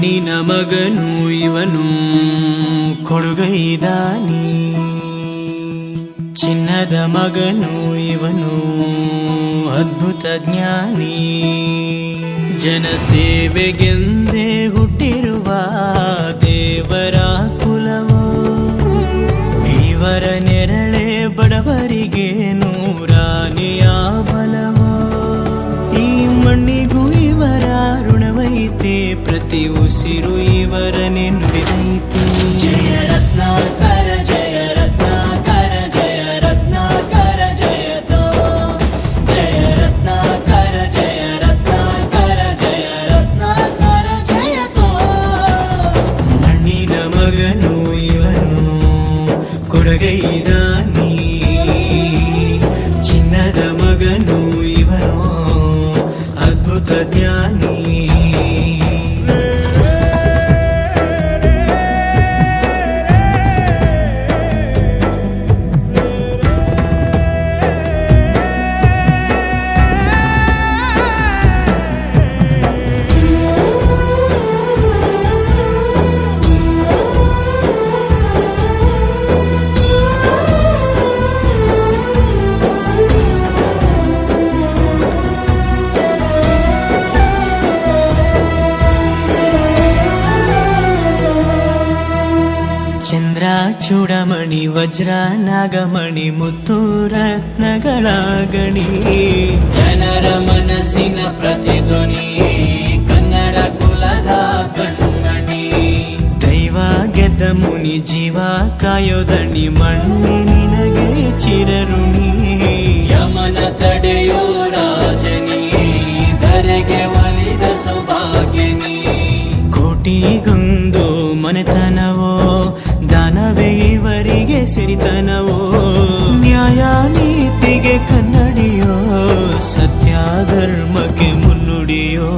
ಮಣ್ಣಿನ ಮಗನು ಇವನು ಕೊಡುಗೈದಾನಿ, ಚಿನ್ನದ ಮಗನು ಇವನು ಅದ್ಭುತ ಜ್ಞಾನಿ. ಜನಸೇವೆಗೆಂದೇ ಹುಟ್ಟಿರುವ ದೇವರ ಕುಲವೋ, ಇವರ ನೆರಳೆ ಬಡವರಿಗೆ ನೂರಾನೆಯ ಬಲವೋ. ಈ ಮಣ್ಣಿಗೂ ಇವರ ಋಣವೈತೆ, ಪ್ರತಿ ಉಸಿರು ಇವರ ನೆನ್ಪಿದೈತೆ. ಜಯ ರತ್ನಾಕರ ಜಯ ರತ್ನಾಕರ ಜಯ ರತ್ನಾಕರ ಜಯತೋ, ಜಯ ರತ್ನಾಕರ ಜಯ ರತ್ನಾಕರ ಜಯ ರತ್ನಾಕರ ಜಯತೋ. ಮಣ್ಣಿನ ಮಗನು ಇವನು ಕೊಡುಗೈದಾನಿ, ಚಿನ್ನದ ಮಗನು ಇವನು ಅದ್ಭುತ ಜ್ಞಾನಿ. ಚಂದ್ರ ಚೂಡಮಣಿ ವಜ್ರ ನಾಗಮಣಿ ಮುತ್ತು ರತ್ನಗಳ ಗಣಿ, ಜನರ ಮನಸ್ಸಿನ ಪ್ರತಿಧ್ವನಿ ಕನ್ನಡ ಕುಲದ ಕಣ್ಮಣಿ. ದೈವ ಗೆದ್ದ ಮುನಿ ಜೀವ ಕಾಯೋದಣಿ, ಮಣ್ಣಿ ನಿನಗೆ ಚಿರಋಣಿ. ಯಮನ ತಡೆಯೋ ರಾಜನಿ, ಧರೆಗೆ ಒಲಿದ ಸೌಭಾಗ್ಯನಿ. ಕೋಟಿಗೊಂದು ಮನೆತನವೋ, ದಾನವೇ ಇವರಿಗೆ ಸಿರಿತನವೋ. ನ್ಯಾಯ ನೀತಿಗೆ ಕನ್ನಡಿಯೋ, ಸತ್ಯ ಧರ್ಮಕ್ಕೆ ಮುನ್ನುಡಿಯೋ.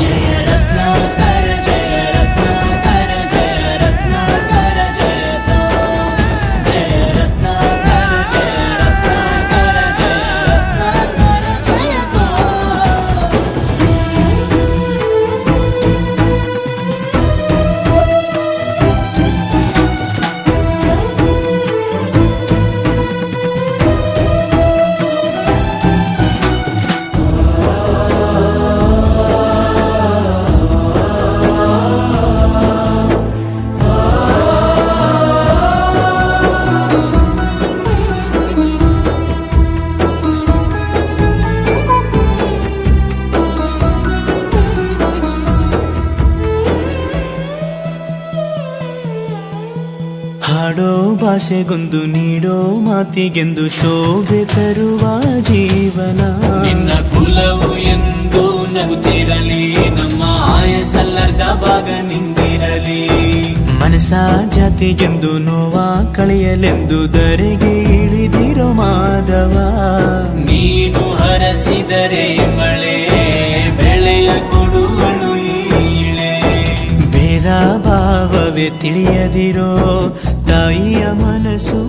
ಜಯ ರತ್ನಾಕರ ಜಯ ರತ್ನಾಕರ ಜಯ ರತ್ನಾಕರ ಜಯತೋ, ಜಯ ರತ್ನಾಕರ ಜಯ ರತ್ನಾಕರ ಜಯ ರತ್ನಾಕರ ಜಯತೋ. ಹಾಡೋ ಭಾಷೆಗೊಂದು ನೀಡೋ ಮಾತಿಗೆಂದು ಶೋಭೆ ತರುವ ಜೀವನ. ನಿನ್ನ ಕುಲವು ಎಂದು ನಗುತ್ತಿರಲಿ, ನಮ್ಮ ಆಯಸ್ಸಲ್ಲರ್ಧ ಭಾಗ ನಿಂದಿರಲಿ. ಮನಸ ಜಾತಿಗೆಂದು ನೋವ ಕಳೆಯಲೆಂದು ಧರೆಗೆ ಇಳಿದಿರೋ ಮಾಧವ. ನೀನು ಹರಸಿದರೆ ಮಳೆ ಬೆಳೆಯ ಕೊಡುವಳು ಈಳೆ. ಭೇದ ಭಾವವೇ ತಿಳಿಯದಿರೋ ತಾಯಿಯ ಮನಸ್ಸು